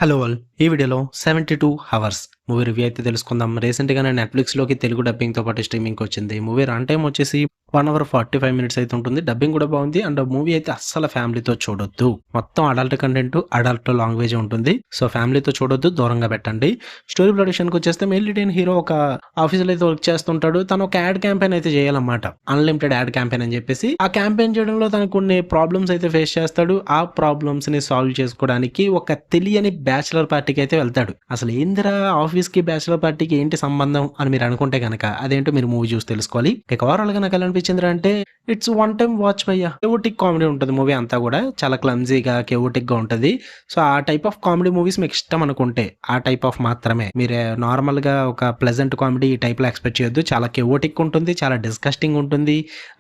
Hello all! ఈ వీడియోలో 72 hours movie review అయితే తెలుసుకుందాం. రీసెంట్‌గానే నెట్‌ఫ్లిక్స్‌లోకి తెలుగు డబ్బింగ్‌తో పాటు స్ట్రీమింగ్‌కొచ్చింది. మూవీ రన్ టైమ్ వచ్చేసి 1 అవర్ 45 మినిట్స్ అయితే ఉంటుంది. డబ్బింగ్ కూడా బాగుంది. అండ్ మూవీ అయితే అస్సలు ఫ్యామిలీతో చూడొద్దు. మొత్తం అడల్ట్ కంటెంట్, అడల్ట్ లాంగ్వేజ్ ఉంటుంది. సో ఫ్యామిలీతో చూడొద్దు, దూరంగా పెట్టండి. స్టోరీ ప్లాట్ విషయానికొచ్చేస్తే మెయిన్ లీడ్ అయిన హీరో ఒక ఆఫీస్‌లో అయితే వర్క్ చేస్తుంటాడు. తను ఒక యాడ్ క్యాంపెయిన్ అయితే చేయాలన్నమాట. అన్‌లిమిటెడ్ యాడ్ క్యాంపెయిన్ అని చెప్పేసి. ఆ క్యాంపెయిన్ చేయడంలో తనకు కొన్ని ప్రాబ్లమ్స్ అయితే ఫేస్ చేస్తాడు. ఆ ప్రాబ్లమ్స్‌ని సాల్వ్ చేసుకోవడానికి ఒక తెలియని బ్యాచిలర్ పార్టీకి అయితే వెళ్తాడు. అసలు ఏందిరా ఆఫీస్‌కి బ్యాచిలర్ పార్టీకి ఏంటి సంబంధం అని మీరు అనుకుంటే గనక అదేంటో మీరు మూవీ చూసి తెలుసుకోవాలి. ఇక ఓవరాల్‌గా నాకు ఎలా అనిపించిందిరా అంటే ఇట్స్ వన్ టైమ్ వాచ్ భయ్యా. కెవోటిక్ కామెడీ ఉంటది మూవీ అంతా కూడా. చాలా క్లమ్జీగా, కెవోటిక్‌గా ఉంటది. సో ఆ టైప్ ఆఫ్ కామెడీ మూవీస్ మీకు ఇష్టం అనుకుంటే ఆ టైప్ ఆఫ్ మాత్రమే. మీరే నార్మల్‌గా ఒక ప్లెజెంట్ కామెడీ ఈ టైప్‌లో ఎక్స్‌పెక్ట్ చేయొద్దు. చాలా కెవోటిక్ ఉంటుంది. చాలా డిస్గస్టింగ్ ఉంటుంది.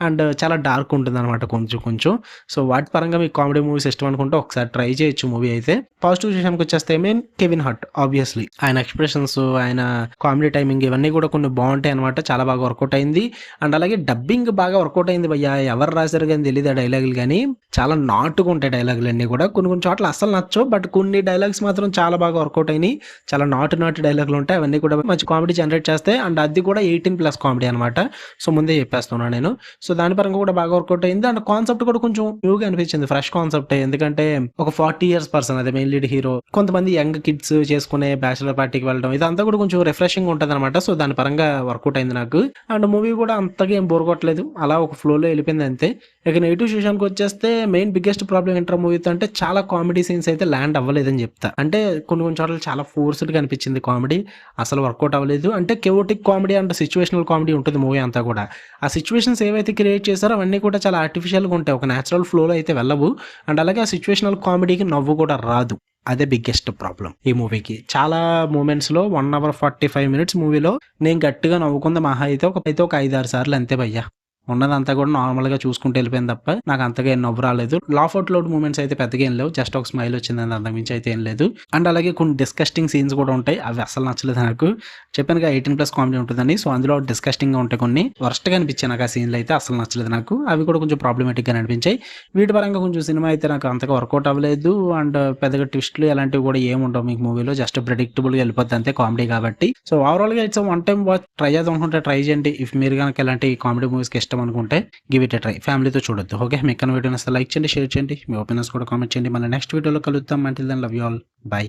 అండ్ చాలా డార్క్ ఉంటుందన్నమాట కొంచెం కొంచెం. సో వాటి పరంగా మీకు కామెడీ మూవీస్ ఇష్టం అనుకుంటే ఒకసారి ట్రై చేయొచ్చు మూవీ అయితే. పాజిటివ్ విషయానికి వచ్చేస్తే మెయిన్ కెవిన్ హార్ట్ ఆబ్వియస్లీ. ఆయన ఎక్స్‌ప్రెషన్స్, ఆయన కామెడీ టైమింగ్ ఇవన్నీ కూడా కొన్ని బావుంటాయి అన్నమాట. చాలా బాగా వర్కౌట్ అయింది. అండ్ అలాగే డబ్బింగ్ బాగా వర్కౌట్ అయింది భయ్యా. ఎవరు రాశారు గాని తెలీదు ఆ డైలాగులు గాని. చాలా నాటుగా ఉంటాయి డైలాగులన్నీ కూడా. కొన్ని కొన్ని చోట్ల అస్సలు నచ్చవు. బట్ కొన్ని డైలాగ్స్ మాత్రం చాలా బాగా వర్కౌట్ అయినాయి. చాలా నాటు డైలాగులు ఉంటాయి. అవన్నీ కూడా మంచి కామెడీ జనరేట్ చేస్తాయి. అండ్ అది కూడా 18+ కామెడీ అనమాట. సో ముందే చెప్పేస్తున్నాను నేను. సో దాని పరంగా కూడా బాగా వర్కౌట్ అయింది. అండ్ కాన్సెప్ట్ కూడా కొంచెం న్యూగా అనిపించింది. ఫ్రెష్ కాన్సెప్టే. ఎందుకంటే ఒక 40 ఇయర్స్ పర్సన్ అదే మెయిన్ లీడ్ హీరో. కొంతమంది యంగ్ కిడ్స్ చేసుకునే బ్యాచిలర్ పార్టీకి వెళ్ళడం ఇదంతా కూడా కొంచెం రిఫ్రెషింగ్ ఉంటదనమాట. సో దాని పరంగా వర్కౌట్ అయింది నాకు. అండ్ మూవీ కూడా అంతగా ఏం బోర్ కొట్టలేదు. అలా ఒక ఫ్లోలో వెళ్ళిపోయింది అంతే. ఇక నెగెటివ్ విషయానికి వచ్చేస్తే మెయిన్ బిగ్గెస్ట్ ప్రాబ్లం ఏంట్రా మూవీతో అంటే చాలా కామెడీ సీన్స్ అయితే ల్యాండ్ అవ్వలేదని చెప్తా. అంటే కొన్ని కొన్ని చోట్ల చాలా ఫోర్స్డ్‌గా అనిపించింది కామెడీ. అసలు వర్కౌట్ అవ్వలేదు. అంటే కెవోటిక్ కామెడీ అండ్ సిట్యుయేషనల్ కామెడీ ఉంటుంది మూవీ అంతా కూడా. ఆ సిట్యుయేషన్స్ ఏవైతే క్రియేట్ చేశారో అవన్నీ కూడా చాలా ఆర్టిఫిషియల్‌గా ఉంటాయి. ఒక నేచురల్ ఫ్లోలో అయితే వెళ్ళవు. అండ్ అలాగే ఆ సిట్యుయేషనల్ కామెడీకి నవ్వు కూడా రాదు. అదే బిగ్గెస్ట్ ప్రాబ్లమ్ ఈ మూవీకి. చాలా మూమెంట్స్‌లో 1 అవర్ 45 మినిట్స్ మూవీలో నేను గట్టిగా నవ్వుకుంది మహా అయితే ఒక 5, 6 సార్లు అంతే భయ్యా. ఉన్నదంతా కూడా నార్మల్‌గా చూసుకుంటూ వెళ్ళిపోయాను తప్ప నాకు అంతగా ఏం నవ్వు రాలేదు. లాఫ్ ఔట్ లౌడ్ మూమెంట్స్ అయితే పెద్దగా ఏం లేవు. జస్ట్ ఒక స్మైల్ వచ్చింది అంతకు మించి అయితే ఏం లేదు. అండ్ అలాగే కొన్ని డిస్గస్టింగ్ సీన్స్ కూడా ఉంటాయి. అవి అస్సలు నచ్చలేదు నాకు. చెప్పానుగా 18+ కామెడీ ఉంటుందని. సో అందులో డిస్గస్టింగ్‌గా ఉంటాయి కొన్ని. వరస్ట్‌గా అనిపించాయి నాకు ఆ సీన్‌లు అయితే అస్సలు నచ్చలేదు నాకు. అవి కూడా కొంచెం ప్రాబ్లమాటిక్‌గా అనిపించాయి. వీటి పరంగా కొంచెం సినిమా అయితే నాకు అంతగా వర్కౌట్ అవ్వలేదు. అండ్ పెద్దగా ట్విస్ట్‌లు అలాంటివి కూడా ఏమి ఉండవు మీకు మూవీలో. జస్ట్ ప్రెడిక్టబుల్‌గా వెళ్ళిపోద్ది అంతే కామెడీ కాబట్టి. సో ఓవరాల్‌గా it's one time watch. Try చేద్దాం అనుకుంటే ట్రై చేయండి. ఇఫ్ మీరు గనక ఇలాంటి కామెడీ మూవీస్‌కి ఇష్టం అనుకుంటే గివ్ ఇట్ ఎ ట్రై. ఫ్యామిలీతో చూడొద్దు. ఓకే. మీకు వీడియో నచ్చితే లైక్ చేయండి, షేర్ చేయండి. మీ ఒపీనియన్స్ కూడా కామెంట్ చేయండి. మళ్ళీ నెక్స్ట్ వీడియోలో కలుద్దాం. Until then love you all. By.